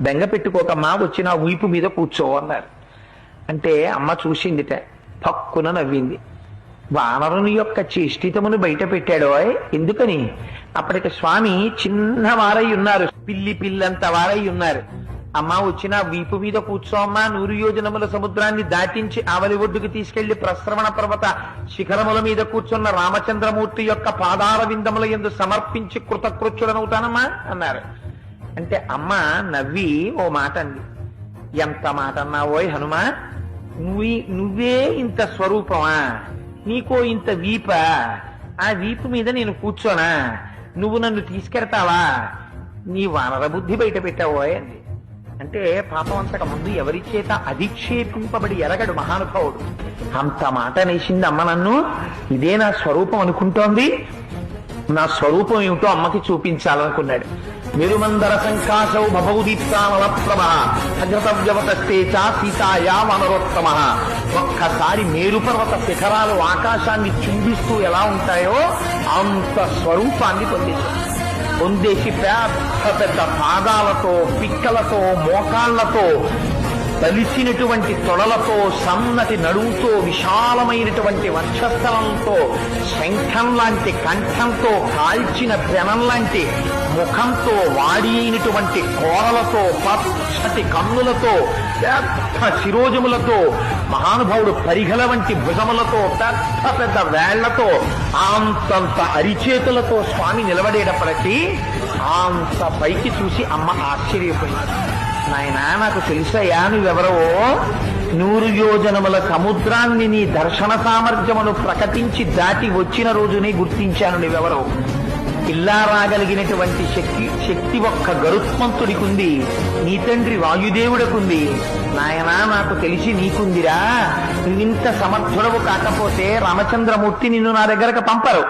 బెంగ పెట్టుకోకమ్మా, వచ్చి నా వీపు మీద కూర్చో అన్నారు. అంటే అమ్మ చూసిందిట, పక్కున నవ్వింది. వానరుని యొక్క చేష్టితమును బయట పెట్టాడో. ఎందుకని? అప్పటికి స్వామి చిన్నవారై ఉన్నారు, పిల్లి పిల్లంత వారై ఉన్నారు. అమ్మ వచ్చిన వీపు మీద కూర్చోమ్మా, 100 యోజనముల సముద్రాన్ని దాటించి ఆవలి ఒడ్డుకు తీసుకెళ్లి ప్రశ్రవణ పర్వత శిఖరముల మీద కూర్చున్న రామచంద్రమూర్తి యొక్క పాదార విందముల యందు సమర్పించి కృతకృత్యుడనవుతానమ్మా అన్నారు. అంటే అమ్మ నవ్వి ఓ మాట అంది. ఎంత మాట అన్నావోయ్ హనుమా, నువ్వే ఇంత స్వరూపమా, నీకో ఇంత వీప, ఆ వీపు మీద నేను కూర్చోనా, నువ్వు నన్ను తీసుకెడతావా, నీ వానర బుద్ధి బయట పెట్టావోయ్ అంది. అంటే పాపం అంతకు ముందు ఎవరి చేత అధిక్షేపింపబడి ఎరగడు మహానుభావుడు. అంత మాట అనేసింది అమ్మ నన్ను. ఇదే నా స్వరూపం అనుకుంటోంది, నా స్వరూపం ఏమిటో అమ్మకి చూపించాలనుకున్నాడు. మెరుమందర సంకాశౌ భవౌదీప్తానల ప్రభ అగ్రతవ్యవతస్తే చ సీతాయా వనరోత్తమ. ఒక్కసారి మేరుపర్వత శిఖరాలు ఆకాశాన్ని చుంబిస్తూ ఎలా ఉంటాయో అంత స్వరూపాన్ని పొందేసి పెద్ద పెద్ద పాదాలతో, పిక్కలతో, మోకాళ్లతో, తలిసినటువంటి తొడలతో, సన్నటి నడువుతో, విశాలమైనటువంటి వక్షస్థలంతో, శంఖం లాంటి కంఠంతో, కాల్చిన పెనం లాంటి ముఖంతో, వాడి అయినటువంటి కోరలతో, పచ్చటి కన్నులతో, పెద్ద శిరోజములతో, మహానుభావుడు పరిఘల వంటి భుజములతో, పెద్ద పెద్ద వేళ్లతో, అంతంత అరిచేతులతో స్వామి నిలబడేటప్పటికీ అంత పైకి చూసి అమ్మ ఆశ్చర్యపోయింది. నాయనా, నాకు తెలుసయ్యా నువ్వెవరవో. 100 యోజనముల సముద్రాన్ని నీ దర్శన సామర్థ్యమును ప్రకటించి దాటి వచ్చిన రోజునే గుర్తించాను నువ్వెవరో. ఇలా రాగలిగినటువంటి శక్తి ఒక్క గరుత్మంతుడికుంది, నీ తండ్రి వాయుదేవుడికుంది. నాయనా, నాకు తెలిసి నీకుందిరా. నువ్వింత సమర్థుడవు కాకపోతే రామచంద్రమూర్తి నిన్ను నా దగ్గరకు పంపరు.